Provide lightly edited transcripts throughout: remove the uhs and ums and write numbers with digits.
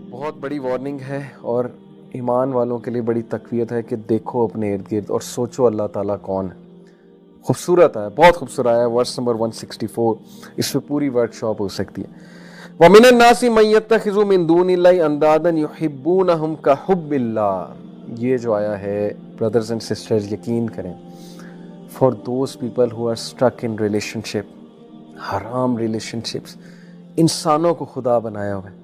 بہت بڑی وارننگ ہے اور ایمان والوں کے لیے بڑی تقویت ہے کہ دیکھو اپنے ارد گرد اور سوچو اللہ تعالیٰ کون ہے. خوبصورت ہے, بہت خوبصورت ہے. ورس نمبر 164, اس پہ پوری ورک شاپ ہو سکتی ہے. وَمِنَ النَّاسِ مَن يَتَّخِذُ مِن دُونِ اللَّهِ أَندَادًا يُحِبُّونَهُمْ كَحُبِّ اللَّهِ. یہ جو آیا ہے بردرز اینڈ سسٹرز, یقین کریں, for those people who are struck in relationship, حرام ریلیشن شپس, انسانوں کو خدا بنایا ہوا ہے,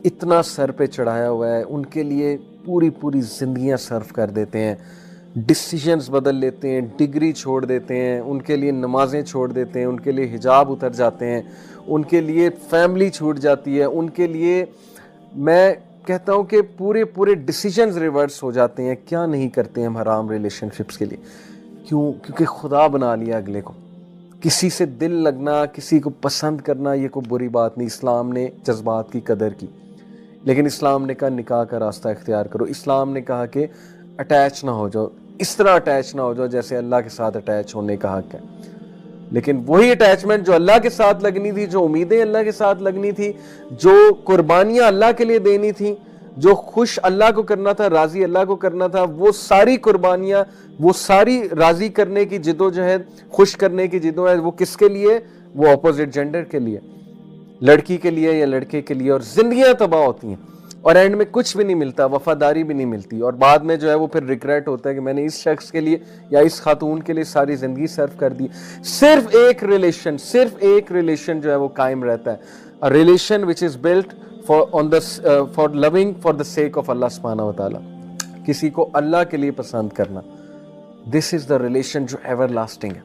اتنا سر پہ چڑھایا ہوا ہے, ان کے لیے پوری پوری زندگیاں صرف کر دیتے ہیں, ڈسیجنز بدل لیتے ہیں, ڈگری چھوڑ دیتے ہیں, ان کے لیے نمازیں چھوڑ دیتے ہیں, ان کے لیے حجاب اتر جاتے ہیں, ان کے لیے فیملی چھوٹ جاتی ہے, ان کے لیے میں کہتا ہوں کہ پورے ڈسیجنز ریورس ہو جاتے ہیں. کیا نہیں کرتے ہیں ہم حرام ریلیشن شپس کے لیے؟ کیوں؟ کیونکہ خدا بنا لیا اگلے کو. کسی سے دل لگنا, کسی کو پسند کرنا, یہ کوئی بری بات نہیں. اسلام نے جذبات کی قدر کی, لیکن اسلام نے کہا نکاح کا راستہ اختیار کرو. اسلام نے کہا کہ اٹیچ نہ ہو جاؤ, اس طرح اٹیچ نہ ہو جاؤ جیسے اللہ کے ساتھ اٹیچ ہونے کا حق ہے. لیکن وہی اٹیچمنٹ جو اللہ کے ساتھ لگنی تھی, جو امیدیں اللہ کے ساتھ لگنی تھی, جو قربانیاں اللہ کے لیے دینی تھی, جو خوش اللہ کو کرنا تھا, راضی اللہ کو کرنا تھا, وہ ساری قربانیاں, وہ ساری راضی کرنے کی جدوجہد, خوش کرنے کی جدوجہد, وہ کس کے لیے؟ وہ اپوزٹ جینڈر کے لیے, لڑکی کے لیے یا لڑکے کے لیے. اور زندگیاں تباہ ہوتی ہیں اور اینڈ میں کچھ بھی نہیں ملتا, وفاداری بھی نہیں ملتی, اور بعد میں جو ہے وہ پھر ریگریٹ ہوتا ہے کہ میں نے اس شخص کے لیے یا اس خاتون کے لیے ساری زندگی صرف کر دی. صرف ایک ریلیشن جو ہے وہ قائم رہتا ہے, a relation which is built for loving for the sake of Allah سبحانہ وتعالی, کسی کو اللہ کے لیے پسند کرنا. this is the relation جو ایور لاسٹنگ ہے.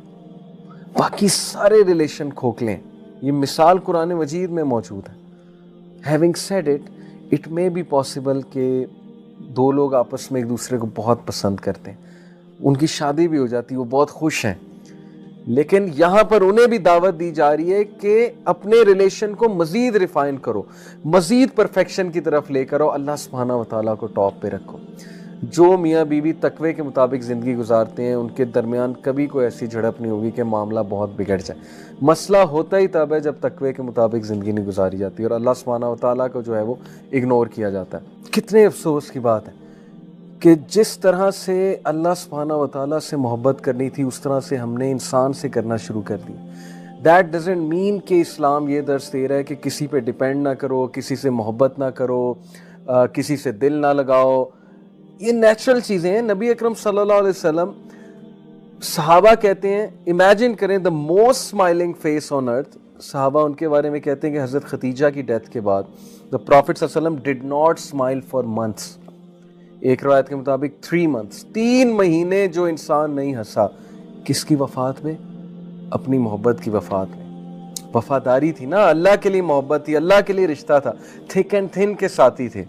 باقی سارے ریلیشن کھوکھلے ہیں. یہ مثال قرآن مجید میں موجود ہے. having said it may be possible کہ دو لوگ آپس میں ایک دوسرے کو بہت پسند کرتے ہیں, ان کی شادی بھی ہو جاتی ہے, وہ بہت خوش ہیں, لیکن یہاں پر انہیں بھی دعوت دی جا رہی ہے کہ اپنے ریلیشن کو مزید ریفائن کرو, مزید پرفیکشن کی طرف لے کرو, اللہ سبحانہ وتعالیٰ کو ٹاپ پہ رکھو. جو میاں بیوی تقوی کے مطابق زندگی گزارتے ہیں ان کے درمیان کبھی کوئی ایسی جھڑپ نہیں ہوگی کہ معاملہ بہت بگڑ جائے. مسئلہ ہوتا ہی تب ہے جب تقوی کے مطابق زندگی نہیں گزاری جاتی اور اللہ سبحانہ وتعالیٰ کو جو ہے وہ اگنور کیا جاتا ہے. کتنے افسوس کی بات ہے کہ جس طرح سے اللہ سبحانہ وتعالیٰ سے محبت کرنی تھی اس طرح سے ہم نے انسان سے کرنا شروع کر دی. دیٹ ڈزنٹ مین کہ اسلام یہ درس دے رہا ہے کہ کسی پہ ڈیپینڈ نہ کرو, کسی سے محبت نہ کرو, کسی سے دل نہ لگاؤ. یہ نیچرل چیزیں ہیں. نبی اکرم صلی اللہ علیہ وسلم, صحابہ کہتے ہیں, امیجن کریں the most smiling face on earth. صحابہ ان کے بارے میں کہتے ہیں کہ حضرت خدیجہ کی ڈیتھ کے بعد the Prophet صلی اللہ علیہ وسلم did not smile for months. ایک روایت کے مطابق 3 months, 3 مہینے جو انسان نہیں ہنسا. کس کی وفات میں؟ اپنی محبت کی وفات میں. وفاداری تھی نا, اللہ کے لیے محبت تھی, اللہ کے لیے رشتہ تھا. تھک اینڈ تھن کے ساتھی تھے.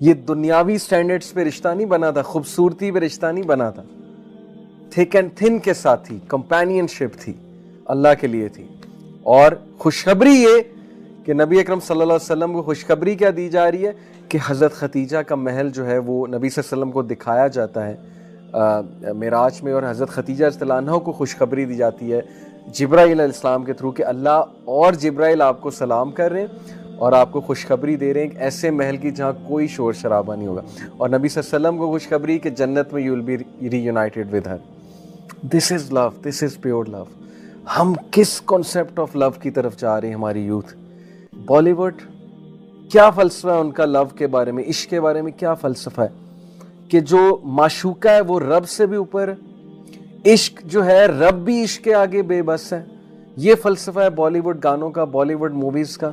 یہ دنیاوی سٹینڈرڈز پہ رشتہ نہیں بنا تھا, خوبصورتی پہ رشتہ نہیں بنا تھا. تھک اینڈ تھن کے ساتھ تھی, کمپینین شپ تھی, اللہ کے لیے تھی. اور خوشخبری یہ کہ نبی اکرم صلی اللہ علیہ وسلم کو خوشخبری کیا دی جا رہی ہے کہ حضرت خدیجہ کا محل جو ہے وہ نبی صلی اللہ علیہ وسلم کو دکھایا جاتا ہے معراج میں, اور حضرت خدیجہ رضی اللہ عنہا کو خوشخبری دی جاتی ہے جبرائیل علیہ السلام کے تھرو کہ اللہ اور جبرائیل آپ کو سلام کر رہے ہیں اور آپ کو خوشخبری دے رہے ہیں کہ ایسے محل کی جہاں کوئی شور شرابہ نہیں ہوگا. اور نبی صلی اللہ علیہ وسلم کو خوشخبری کہ جنت میں you will be reunited with her. This is love, this is pure love. ہم کس کانسیپٹ آف لو کی طرف جا رہے ہیں؟ ہماری یوتھ بالی ووڈ کیا فلسفہ ہے ان کا لو کے بارے میں, عشق کے بارے میں کیا فلسفہ ہے کہ جو معشوقہ ہے وہ رب سے بھی اوپر, عشق جو ہے رب بھی عشق کے آگے بے بس ہے. یہ فلسفہ ہے بالی ووڈ گانوں کا, بالی ووڈ موویز کا.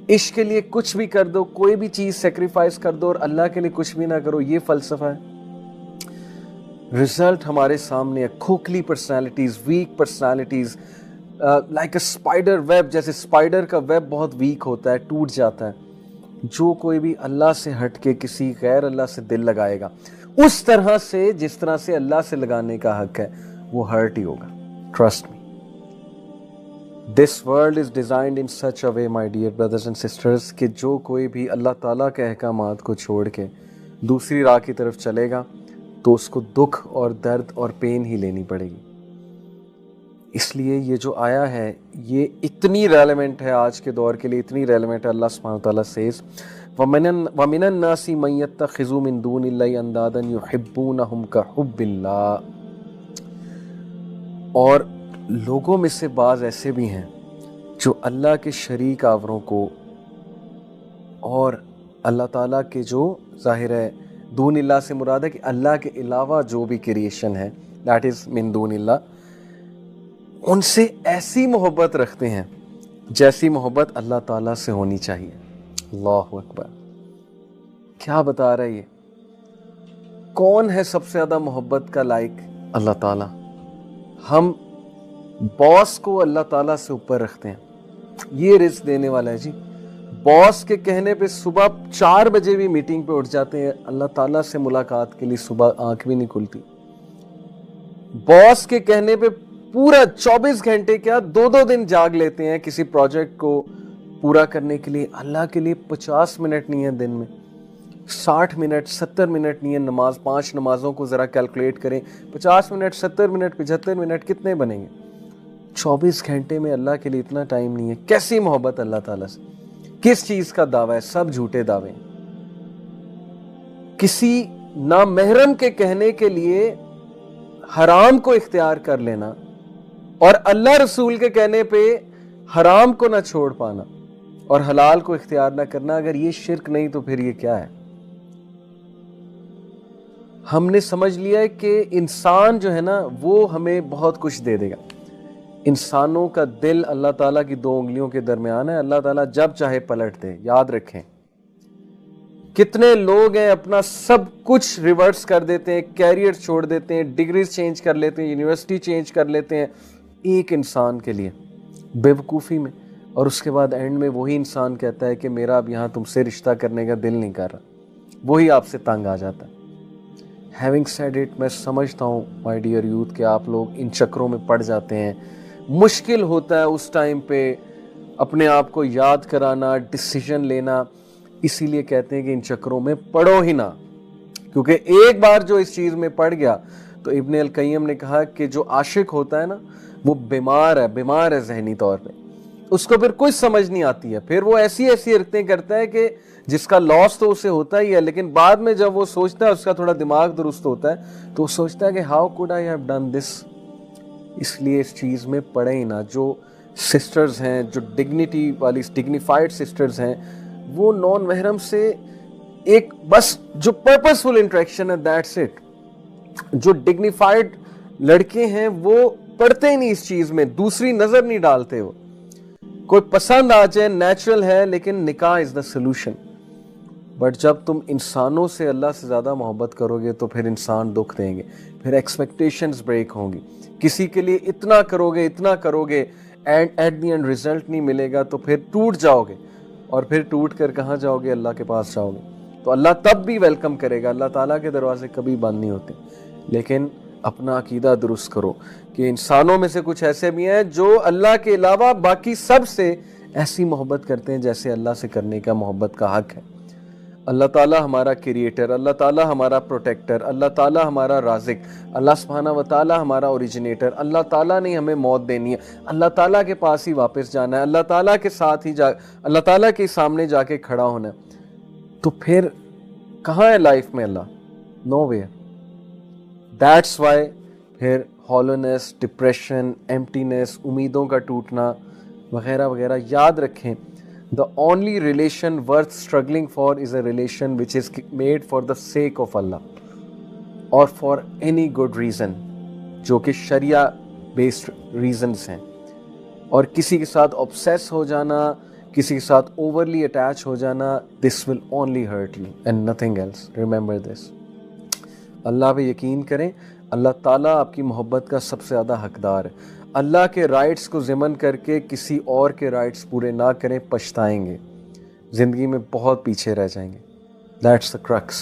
عشق کے لیے کچھ بھی کر دو, کوئی بھی چیز سیکریفائز کر دو, اور اللہ کے لیے کچھ بھی نہ کرو, یہ فلسفہ ہے. رزلٹ ہمارے سامنے ہے. کھوکھلی personalities, weak personalities, like a spider web. جیسے اسپائڈر کا ویب بہت ویک ہوتا ہے, ٹوٹ جاتا ہے. جو کوئی بھی اللہ سے ہٹ کے کسی غیر اللہ سے دل لگائے گا اس طرح سے جس طرح سے اللہ سے لگانے کا حق ہے وہ ہرٹ ہی ہوگا. Trust me. This world is designed in such a way, my dear brothers and sisters, کہ جو کوئی بھی اللہ تعالیٰ کے احکامات کو چھوڑ کے دوسری راہ کی طرف چلے گا تو اس کو دکھ اور درد اور پین ہی لینی پڑے گی. اس لیے یہ جو آیا ہے یہ اتنی ریلیونٹ ہے آج کے دور کے لیے, اتنی ریلیونٹ ہے. اللہ سبحانہ وتعالیٰ says وَمِنَ النَّاسِ مَن يَتَّخِذُ مِن دُونِ اللَّهِ أَندَادًا يُحِبُّونَهُمْ كَحُبِّ اللَّهِ، اور لوگوں میں سے بعض ایسے بھی ہیں جو اللہ کے شریک آوروں کو اور اللہ تعالیٰ کے جو ظاہر ہے دون اللہ سے مراد ہے کہ اللہ کے علاوہ جو بھی کریشن ہے دیٹ از من دون اللہ، ان سے ایسی محبت رکھتے ہیں جیسی محبت اللہ تعالیٰ سے ہونی چاہیے۔ اللہ اکبر، کیا بتا رہا ہے یہ؟ کون ہے سب سے زیادہ محبت کا لائق؟ اللہ تعالیٰ۔ ہم باس کو اللہ تعالیٰ سے اوپر رکھتے ہیں، یہ رزق دینے والا ہے جی۔ باس کے کہنے پہ صبح 4 بجے بھی میٹنگ پہ اٹھ جاتے ہیں، اللہ تعالیٰ سے ملاقات کے لیے صبح آنکھ بھی نہیں کھلتی۔ باس کے کہنے پہ پورا 24 گھنٹے کیا 2 دن جاگ لیتے ہیں کسی پروجیکٹ کو پورا کرنے کے لیے، اللہ کے لیے 50 منٹ نہیں ہے دن میں، 60 منٹ 70 منٹ نہیں ہے نماز، 5 نمازوں کو ذرا کیلکولیٹ کریں، 50 منٹ 70 منٹ 75 منٹ کتنے بنیں گے؟ 24 گھنٹے میں اللہ کے لیے اتنا ٹائم نہیں ہے۔ کیسی محبت اللہ تعالیٰ سے؟ کس چیز کا دعویٰ ہے؟ سب جھوٹے دعوے ہیں۔ کسی نامحرم کے کہنے کے لیے حرام کو اختیار کر لینا اور اللہ رسول کے کہنے پہ حرام کو نہ چھوڑ پانا اور حلال کو اختیار نہ کرنا، اگر یہ شرک نہیں تو پھر یہ کیا ہے؟ ہم نے سمجھ لیا ہے کہ انسان جو ہے نا وہ ہمیں بہت کچھ دے دے گا۔ انسانوں کا دل اللہ تعالیٰ کی 2 انگلیوں کے درمیان ہے، اللہ تعالیٰ جب چاہے پلٹ دے، یاد رکھیں۔ کتنے لوگ ہیں اپنا سب کچھ ریورس کر دیتے ہیں، کیریئر چھوڑ دیتے ہیں، ڈگریز چینج کر لیتے ہیں، یونیورسٹی چینج کر لیتے ہیں ایک انسان کے لیے بے وقوفی میں، اور اس کے بعد اینڈ میں وہی انسان کہتا ہے کہ میرا اب یہاں تم سے رشتہ کرنے کا دل نہیں کر رہا، وہی آپ سے تنگ آ جاتا ہے۔ ہیونگ سیڈ اٹ، میں سمجھتا ہوں مائی ڈیئر یوتھ کہ آپ لوگ ان چکروں میں پڑ جاتے ہیں، مشکل ہوتا ہے اس ٹائم پہ اپنے آپ کو یاد کرانا، ڈیسیژن لینا، اسی لیے کہتے ہیں کہ ان چکروں میں پڑو ہی نہ، کیونکہ ایک بار جو اس چیز میں پڑ گیا تو ابن القیم نے کہا کہ جو عاشق ہوتا ہے نا وہ بیمار ہے ذہنی طور پہ، اس کو پھر کوئی سمجھ نہیں آتی ہے، پھر وہ ایسی حرکتیں کرتا ہے کہ جس کا لاس تو اسے ہوتا ہی ہے، لیکن بعد میں جب وہ سوچتا ہے، اس کا تھوڑا دماغ درست ہوتا ہے تو وہ سوچتا ہے کہ how could I have done this. اس لیے اس چیز میں پڑے ہی نہ۔ جو سسٹرز ہیں، جو ڈگنیٹی والی ڈگنیفائڈ سسٹرز ہیں، وہ نان محرم سے ایک بس جو پرپسفل انٹریکشن ہے دیٹس اٹ۔ جو ڈگنیفائڈ لڑکے ہیں وہ پڑھتے ہی نہیں اس چیز میں، دوسری نظر نہیں ڈالتے، وہ کوئی پسند آ جائے نیچرل ہے، لیکن نکاح از دا سولوشن۔ بٹ جب تم انسانوں سے اللہ سے زیادہ محبت کرو گے تو پھر انسان دکھ دیں گے، پھر ایکسپیکٹیشنز بریک ہوں گی، کسی کے لیے اتنا کرو گے and at the end result نہیں ملے گا تو پھر ٹوٹ جاؤ گے، اور پھر ٹوٹ کر کہاں جاؤ گے؟ اللہ کے پاس جاؤ گے۔ تو اللہ تب بھی ویلکم کرے گا، اللہ تعالیٰ کے دروازے کبھی بند نہیں ہوتے، لیکن اپنا عقیدہ درست کرو کہ انسانوں میں سے کچھ ایسے بھی ہیں جو اللہ کے علاوہ باقی سب سے ایسی محبت کرتے ہیں جیسے اللہ سے کرنے کا محبت کا حق ہے۔ اللہ تعالیٰ ہمارا کریٹر، اللہ تعالیٰ ہمارا پروٹیکٹر، اللہ تعالیٰ ہمارا رازق، اللہ سبحانہ و تعالیٰ ہمارا اوریجنیٹر، اللہ تعالیٰ نے ہمیں موت دینی ہے، اللہ تعالیٰ کے پاس ہی واپس جانا ہے، اللہ تعالیٰ کے ساتھ ہی اللہ تعالیٰ کے سامنے جا کے کھڑا ہونا ہے، تو پھر کہاں ہے لائف میں اللہ؟ Know where. دیٹس وائی پھر ہالونیس، ڈپریشن، ایمٹینس، امیدوں کا ٹوٹنا وغیرہ وغیرہ۔ یاد رکھیں the only relation worth struggling for is a relation which is made for the sake of Allah or for any good reason، جو کہ شریعہ بیسڈ ریزنز ہیں۔ اور کسی کے ساتھ obsess ہو جانا، کسی کے ساتھ overly attach ہو جانا، this will only hurt you and nothing else. Remember this. اللہ پہ یقین کریں، اللہ تعالیٰ آپ کی محبت کا سب سے زیادہ حقدار ہے۔ اللہ کے رائٹس کو ضمن کر کے کسی اور کے رائٹس پورے نہ کریں، پچھتائیں گے، زندگی میں بہت پیچھے رہ جائیں گے۔ That's the crux.